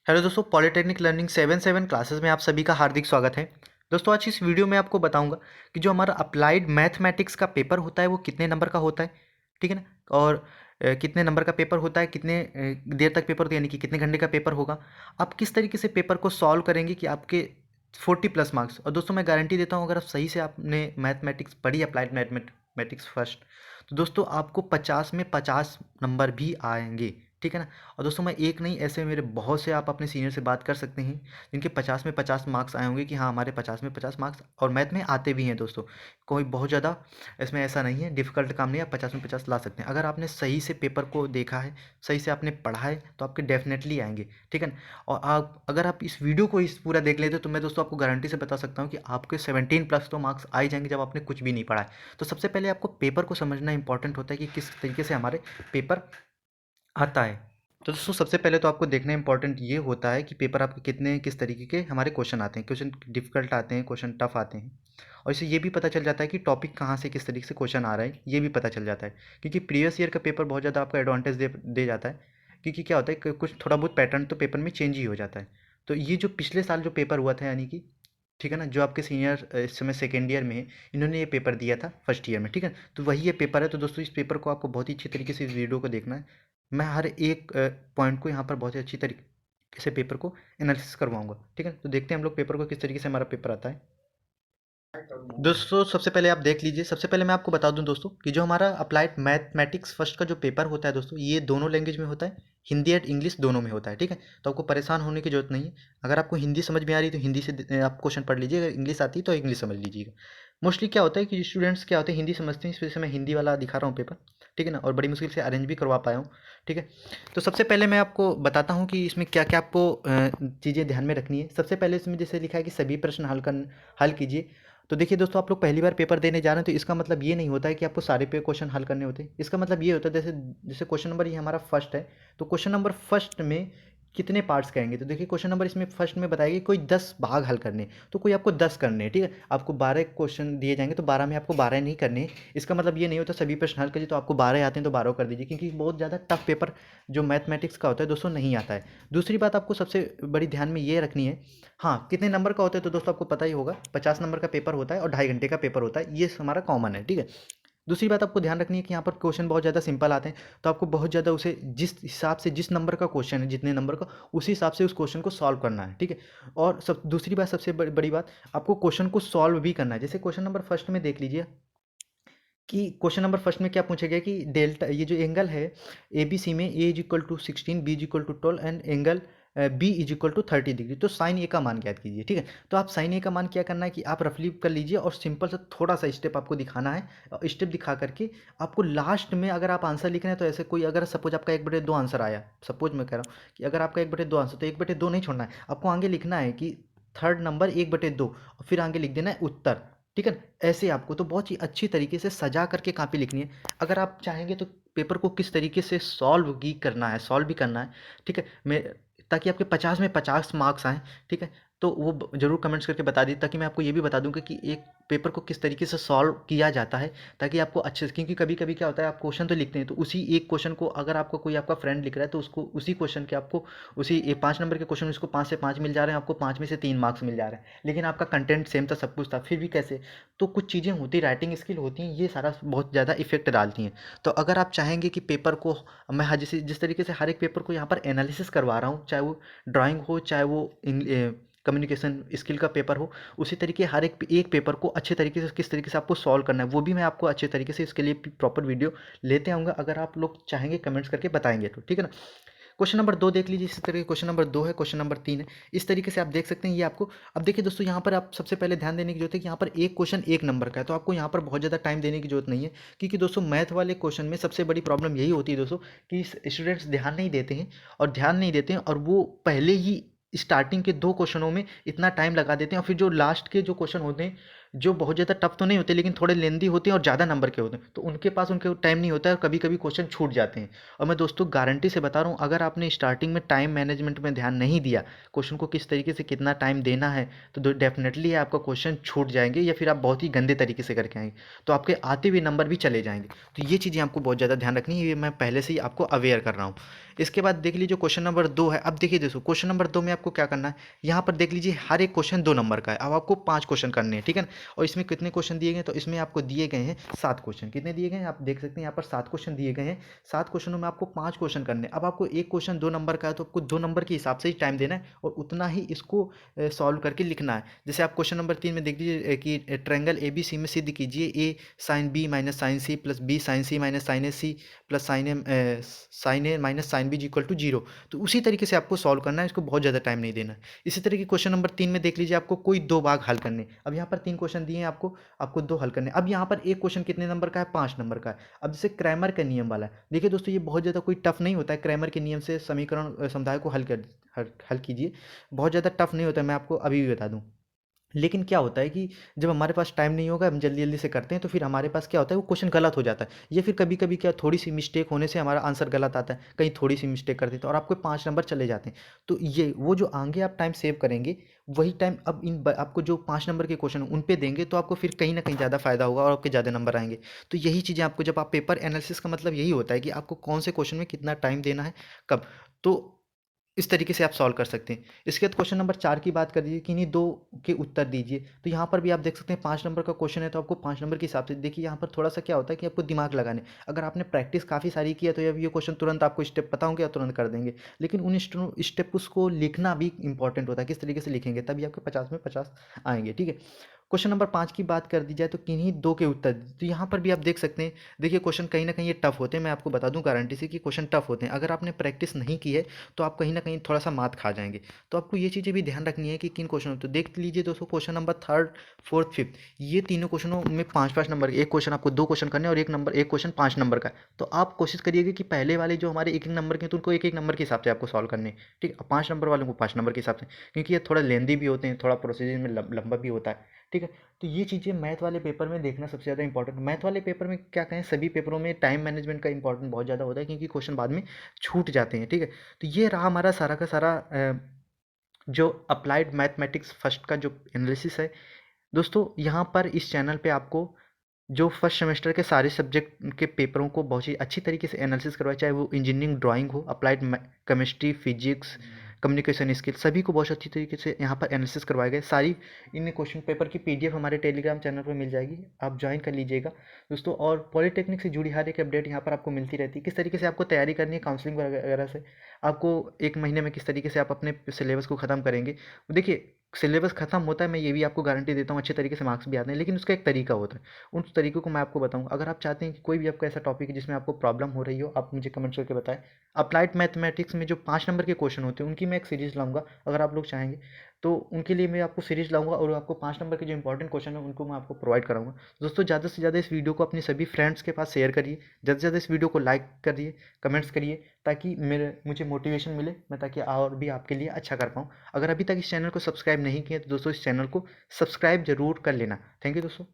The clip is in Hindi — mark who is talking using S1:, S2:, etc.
S1: हेलो दोस्तों, पॉलिटेक्निक लर्निंग 7 क्लासेस में आप सभी का हार्दिक स्वागत है। दोस्तों, आज इस वीडियो में आपको बताऊंगा कि जो हमारा अप्लाइड मैथमेटिक्स का पेपर होता है वो कितने नंबर का होता है, ठीक है ना। और कितने नंबर का पेपर होता है, कितने देर तक पेपर होता है, यानी कि कितने घंटे का पेपर होगा, आप किस तरीके से पेपर को सॉल्व करेंगे कि आपके 40+ मार्क्स। और दोस्तों, मैं गारंटी देता हूँ, अगर आप सही से आपने मैथमेटिक्स पढ़ी, अप्लाइड मैथमेटिक्स फर्स्ट, तो दोस्तों आपको 50 में 50 नंबर भी आएंगे, ठीक है ना। और दोस्तों, मैं एक नहीं, ऐसे मेरे बहुत से, आप अपने सीनियर से बात कर सकते हैं जिनके 50 में 50 मार्क्स आए होंगे कि हाँ, हमारे 50 में 50 मार्क्स और मैथ में आते भी हैं। दोस्तों, कोई बहुत ज़्यादा इसमें ऐसा नहीं है, डिफ़िकल्ट काम नहीं है, आप 50 में 50 ला सकते हैं अगर आपने सही से पेपर को देखा है, सही से आपने पढ़ा है, तो आपके डेफिनेटली आएंगे, ठीक है ना। और आप अगर आप इस वीडियो को इस पूरा देख लेते तो मैं दोस्तों आपको गारंटी से बता सकता हूँ कि आपके 17+ तो मार्क्स आ ही जाएंगे जब आपने कुछ भी नहीं पढ़ा है। तो सबसे पहले आपको पेपर को समझना इंपॉर्टेंट होता है कि किस तरीके से हमारे पेपर आता है। तो दोस्तों, सबसे पहले तो आपको देखना इंपॉर्टेंट ये होता है कि पेपर आपके कितने किस तरीके के हमारे क्वेश्चन आते हैं। क्वेश्चन डिफिकल्ट आते हैं, क्वेश्चन टफ आते हैं, और इससे ये भी पता चल जाता है कि टॉपिक कहाँ से किस तरीके से क्वेश्चन आ रहा है, ये भी पता चल जाता है। क्योंकि प्रीवियस ईयर का पेपर बहुत ज़्यादा आपका एडवांटेज दे जाता है। क्योंकि क्या होता है कि कुछ थोड़ा बहुत पैटर्न तो पेपर में चेंज ही हो जाता है। तो ये जो पिछले साल जो पेपर हुआ था, यानी कि, ठीक है ना, जो आपके सीनियर इस समय सेकेंड ईयर में है, इन्होंने ये पेपर दिया था फर्स्ट ईयर में, ठीक है। तो वही ये पेपर है। तो दोस्तों, इस पेपर को आपको बहुत ही अच्छी तरीके से इस वीडियो को देखना है। मैं हर एक पॉइंट को यहाँ पर बहुत ही अच्छी तरीके से पेपर को एनालिसिस करवाऊंगा, ठीक है। तो देखते हैं हम लोग पेपर को किस तरीके से हमारा पेपर आता है। दोस्तों, सबसे पहले आप देख लीजिए। सबसे पहले मैं आपको बता दूं दोस्तों कि जो हमारा अप्लाइड मैथमेटिक्स फर्स्ट का जो पेपर होता है दोस्तों, ये दोनों लैंग्वेज में होता है, हिंदी एंड इंग्लिश दोनों में होता है, ठीक है। तो आपको परेशान होने की जरूरत नहीं है। अगर आपको हिंदी समझ में आ रही है तो हिंदी से आप क्वेश्चन पढ़ लीजिए, अगर इंग्लिश आती है तो इंग्लिश समझ लीजिएगा। मोस्टली क्या होता है कि स्टूडेंट्स क्या होते हैं, हिंदी समझते हैं, इस वजह से मैं हिंदी वाला दिखा रहा हूँ पेपर, ठीक है ना, और बड़ी मुश्किल से अरेंज भी करवा पाया हूँ, ठीक है। तो सबसे पहले मैं आपको बताता हूँ कि इसमें क्या क्या आपको चीज़ें ध्यान में रखनी है। सबसे पहले इसमें जैसे लिखा है कि सभी प्रश्न हल कीजिए। तो देखिए दोस्तों, आप लोग पहली बार पेपर देने जा रहे हैं, तो इसका मतलब ये नहीं होता है कि आपको सारे पे क्वेश्चन हल करने होते हैं। इसका मतलब ये होता है, जैसे जैसे क्वेश्चन नंबर ये हमारा फर्स्ट है, तो क्वेश्चन नंबर फर्स्ट में कितने पार्ट्स कहेंगे। तो देखिए, क्वेश्चन नंबर इसमें फर्स्ट में बताएगी कोई 10 भाग हल करने हैं, तो कोई आपको 10 करने हैं, ठीक है। आपको 12 क्वेश्चन दिए जाएंगे, तो 12 में आपको 12 नहीं करने हैं। इसका मतलब ये नहीं होता सभी प्रश्न हल करिए, तो आपको 12 आते हैं तो 12 कर दीजिए, क्योंकि बहुत ज़्यादा टफ पेपर जो मैथमेटिक्स का होता है दोस्तों नहीं आता है। दूसरी बात आपको सबसे बड़ी ध्यान में ये रखनी है, हाँ, कितने नंबर का होता है, तो दोस्तों आपको पता ही होगा 50 नंबर का पेपर होता है और 2.5 घंटे का पेपर होता है, ये हमारा कॉमन है, ठीक है। दूसरी बात आपको ध्यान रखनी है कि यहाँ पर क्वेश्चन बहुत ज़्यादा सिंपल आते हैं, तो आपको बहुत ज़्यादा उसे जिस हिसाब से, जिस नंबर का क्वेश्चन है, जितने नंबर का, उसी हिसाब से उस क्वेश्चन को सॉल्व करना है, ठीक है। और सब दूसरी बात, सबसे बड़ी बात, आपको क्वेश्चन को सॉल्व भी करना है। जैसे क्वेश्चन नंबर फर्स्ट में देख लीजिए कि क्वेश्चन नंबर फर्स्ट में क्या पूछा गया कि डेल्टा, ये जो एंगल है ए बी सी में, A is equal to 16, B is equal to 12 and angle B is equal to 30 degree. तो साइन ए का मान ज्ञात कीजिए, ठीक है। तो आप साइन ए का मान क्या करना है कि आप रफली कर लीजिए और सिंपल सा थोड़ा सा स्टेप आपको दिखाना है। स्टेप दिखा करके आपको लास्ट में, अगर आप आंसर लिख रहे हैं तो ऐसे कोई, अगर सपोज आपका 1/2 आंसर आया, सपोज मैं कह रहा हूँ कि अगर आपका 1/2 आंसर, तो 1/2 नहीं छोड़ना है, आपको आगे लिखना है कि थर्ड नंबर 1/2, और फिर आगे लिख देना है उत्तर, ठीक है ना। ऐसे आपको तो बहुत ही अच्छी तरीके से सजा करके कॉपी लिखनी है। अगर आप चाहेंगे तो पेपर को किस तरीके से सॉल्व भी करना है, सॉल्व भी करना है, ठीक है। मैं, ताकि आपके 50 में 50 मार्क्स आएँ, ठीक है। तो वो ज़रूर कमेंट्स करके बता दीजिए, ताकि मैं आपको ये भी बता दूँगा कि एक पेपर को किस तरीके से सॉल्व किया जाता है, ताकि आपको अच्छे से, क्योंकि कभी-कभी क्या होता है, आप क्वेश्चन तो लिखते हैं, तो उसी एक क्वेश्चन को अगर आपको कोई आपका फ्रेंड लिख रहा है, तो उसको उसी क्वेश्चन के आपको उसी 5 नंबर के क्वेश्चन, उसको 5 से 5 मिल जा रहे हैं, आपको 5 में से 3 मार्क्स मिल जा रहे हैं। लेकिन आपका कंटेंट सेम था, सब कुछ था, फिर भी कैसे? तो कुछ चीज़ें होती, राइटिंग स्किल होती हैं, ये सारा बहुत ज़्यादा इफेक्ट डालती हैं। तो अगर आप चाहेंगे कि पेपर को मैं जिस तरीके से हर एक पेपर को यहाँ पर एनालिसिस करवा रहा हूँ, चाहे वो ड्राइंग हो, चाहे वो कम्युनिकेशन स्किल का पेपर हो, उसी तरीके हर एक पेपर को अच्छे तरीके से किस तरीके से आपको सॉल्व करना है, वो भी मैं आपको अच्छे तरीके से इसके लिए प्रॉपर वीडियो लेते आऊँगा, अगर आप लोग चाहेंगे कमेंट्स करके बताएंगे तो, ठीक है ना। क्वेश्चन नंबर 2 देख लीजिए। इसी तरह क्वेश्चन नंबर 2 है, क्वेश्चन नंबर 3 है, इस तरीके से आप देख सकते हैं ये आपको। अब देखिए दोस्तों, यहाँ पर आप सबसे पहले ध्यान देने की जरूरत है कि यहाँ पर एक क्वेश्चन एक नंबर का है, तो आपको यहाँ पर बहुत ज़्यादा टाइम देने की जरूरत नहीं है। क्योंकि दोस्तों, मैथ वाले क्वेश्चन में सबसे बड़ी प्रॉब्लम यही होती है दोस्तों कि स्टूडेंट्स ध्यान नहीं देते हैं, और वो पहले ही स्टार्टिंग के 2 क्वेश्चनों में इतना टाइम लगा देते हैं, और फिर जो लास्ट के जो क्वेश्चन होते हैं जो बहुत ज़्यादा टफ तो नहीं होते लेकिन थोड़े लेंदी होते हैं और ज़्यादा नंबर के होते हैं, तो उनके पास उनके टाइम नहीं होता है और कभी कभी क्वेश्चन छूट जाते हैं। और मैं दोस्तों गारंटी से बता रहा हूँ, अगर आपने स्टार्टिंग में टाइम मैनेजमेंट में ध्यान नहीं दिया, क्वेश्चन को किस तरीके से कितना टाइम देना है, तो डेफिनेटली आपका क्वेश्चन छूट जाएंगे या फिर आप बहुत ही गंदे तरीके से करके आएंगे, तो आपके आते हुए नंबर भी चले जाएंगे। तो ये चीज़ें आपको बहुत ज़्यादा ध्यान रखनी है, ये मैं पहले से ही आपको अवेयर कर रहा हूँ। इसके बाद देख लीजिए क्वेश्चन नंबर 2 है। अब देखिए दोस्तों, क्वेश्चन नंबर 2 में आपको क्या करना है, यहाँ पर देख लीजिए हर एक क्वेश्चन 2 नंबर का है। अब आपको 5 क्वेश्चन करने हैं, ठीक है ना। और इसमें कितने क्वेश्चन दिए गए हैं, तो इसमें आपको दिए गए हैं 7 क्वेश्चन। कितने दिए गए हैं आप देख सकते हैं, यहाँ पर 7 क्वेश्चन दिए गए हैं। 7 क्वेश्चनों में आपको 5 क्वेश्चन करने हैं। अब आपको एक क्वेश्चन 2 नंबर का है, तो आपको 2 नंबर के हिसाब से ही टाइम देना है और उतना ही इसको सॉल्व करके लिखना है। जैसे आप क्वेश्चन नंबर 3 में देख लीजिए कि ट्रायंगल ए बी सी में सिद्ध कीजिए A sine B minus sine C plus B sine C minus sine A C plus sine A minus sine B equal to zero. तो उसी तरीके से आपको सॉल्व करना है, इसको बहुत ज़्यादा टाइम नहीं देना है। इसी तरह की क्वेश्चन नंबर 3 में देख लीजिए, आपको कोई 2 भाग हल करने। अब यहाँ पर 3 क्वेश्चन दिए हैं आपको, आपको 2 हल करने। अब यहाँ पर एक क्वेश्चन कितने नंबर का है, 5 नंबर का है। अब जैसे क्रैमर का नियम वाला है, देखिए दोस्तों ये बहुत ज़्यादा कोई टफ नहीं होता है। क्रैमर के नियम से समीकरण समुदाय को हल कीजिए, बहुत ज़्यादा टफ नहीं होता है, मैं आपको अभी भी बता दूँ। लेकिन क्या होता है कि जब हमारे पास टाइम नहीं होगा, हम जल्दी जल्दी से करते हैं, तो फिर हमारे पास क्या होता है, वो क्वेश्चन गलत हो जाता है, या फिर कभी कभी क्या थोड़ी सी मिस्टेक होने से हमारा आंसर गलत आता है, कहीं थोड़ी सी मिस्टेक कर देते हैं और आपको 5 नंबर चले जाते हैं। तो ये वो जो आगे आप टाइम सेव करेंगे, वही टाइम अब आपको जो 5 नंबर के क्वेश्चन उन पे देंगे, तो आपको फिर कहीं ना कहीं ज़्यादा फायदा होगा और आपके ज़्यादा नंबर आएंगे। तो यही चीज़ें आपको, जब आप पेपर एनालिसिस का मतलब यही होता है कि आपको कौन से क्वेश्चन में कितना टाइम देना है, कब। तो इस तरीके से आप सॉल्व कर सकते हैं। इसके बाद क्वेश्चन नंबर 4 की बात कर लीजिए कि इन्हीं 2 के उत्तर दीजिए। तो यहाँ पर भी आप देख सकते हैं 5 नंबर का क्वेश्चन है, तो आपको 5 नंबर के हिसाब से देखिए, यहाँ पर थोड़ा सा क्या होता है कि आपको दिमाग लगाने, अगर आपने प्रैक्टिस काफ़ी सारी की है तो अब ये क्वेश्चन तुरंत आपको स्टेप पता होंगे या तुरंत कर देंगे। लेकिन उन स्टेप उसको लिखना भी इंपॉर्टेंट होता है, किस तरीके से लिखेंगे तभी आपके 50 में 50 आएंगे, ठीक है। क्वेश्चन नंबर 5 की बात कर दी जाए तो किन्हीं 2 के उत्तर, तो यहाँ पर भी आप देख सकते हैं, देखिए क्वेश्चन कहीं ना कहीं ये टफ होते हैं, मैं आपको बता दूं गारंटी से कि क्वेश्चन टफ होते हैं। अगर आपने प्रैक्टिस नहीं की है तो आप कहीं ना कहीं थोड़ा सा मात खा जाएंगे। तो आपको ये चीज़ें भी ध्यान रखनी है कि किन क्वेश्चनों, तो देख लीजिए दोस्तों क्वेश्चन नंबर 3, 4, 5, ये तीनों क्वेश्चनों में 5 5 नंबर, एक क्वेश्चन आपको 2 क्वेश्चन करने और एक क्वेश्चन 5 नंबर का है। तो आप कोशिश करिएगा कि पहले वाले जो हमारे 1 1 नंबर के हैं, तो उनको 1 1 नंबर के हिसाब से आपको सॉल्व करने हैं, ठीक है। 5 नंबर वालों को 5 नंबर के हिसाब से, क्योंकि ये थोड़ा लेंदी भी होते हैं, थोड़ा प्रोसीजर में लंबा भी होता है, ठीक है। तो ये चीज़ें मैथ वाले पेपर में देखना सबसे ज़्यादा इंपॉर्टेंट। मैथ वाले पेपर में क्या कहें, सभी पेपरों में टाइम मैनेजमेंट का इंपॉर्टेंट बहुत ज़्यादा होता है, क्योंकि क्वेश्चन बाद में छूट जाते हैं, ठीक है। तो ये रहा हमारा सारा का सारा जो अप्लाइड मैथमेटिक्स फर्स्ट का जो एनालिसिस है। दोस्तों यहाँ पर इस चैनल पे आपको जो फर्स्ट सेमेस्टर के सारे सब्जेक्ट के पेपरों को बहुत ही अच्छी तरीके से एनालिसिस करवाया, चाहे वो इंजीनियरिंग ड्राइंग हो, applied chemistry, physics, communication skill, सभी को बहुत अच्छी तरीके से यहाँ पर एनालिसिस करवाए गए। सारी इन क्वेश्चन पेपर की पीडीएफ हमारे टेलीग्राम चैनल पर मिल जाएगी, आप ज्वाइन कर लीजिएगा दोस्तों। और पॉलिटेक्निक से जुड़ी हर एक अपडेट यहाँ पर आपको मिलती रहती है, किस तरीके से आपको तैयारी करनी है काउंसलिंग वगैरह से, आपको 1 महीने में किस तरीके से आप अपने सिलेबस को ख़त्म करेंगे। देखिए सिलेबस खत्म होता है, मैं ये भी आपको गारंटी देता हूँ, अच्छे तरीके से मार्क्स भी आते हैं, लेकिन उसका एक तरीका होता है। उन तरीकों को मैं आपको बताऊंगा। अगर आप चाहते हैं कि कोई भी आपका ऐसा टॉपिक है जिसमें आपको प्रॉब्लम हो रही हो, आप मुझे कमेंट्स करके बताएं। अप्लाइड मैथमेटिक्स में जो 5 नंबर के क्वेश्चन होते हैं, उनकी मैं एक सीरीज़ लाऊंगा, अगर आप लोग चाहेंगे तो उनके लिए मैं आपको सीरीज़ लाऊंगा, और आपको 5 नंबर के जो इंपॉर्टेंट क्वेश्चन है उनको मैं आपको प्रोवाइड कराऊंगा। दोस्तों ज़्यादा से ज़्यादा इस वीडियो को अपने सभी फ्रेंड्स के पास शेयर करिए, ज़्यादा से ज़्यादा इस वीडियो को लाइक करिए, कमेंट्स करिए, ताकि मुझे मोटिवेशन मिले, मैं ताकि और भी आपके लिए अच्छा कर पाऊँ। अगर अभी तक इस चैनल को सब्सक्राइब नहीं किया तो दोस्तों इस चैनल को सब्सक्राइब जरूर कर लेना। थैंक यू दोस्तों।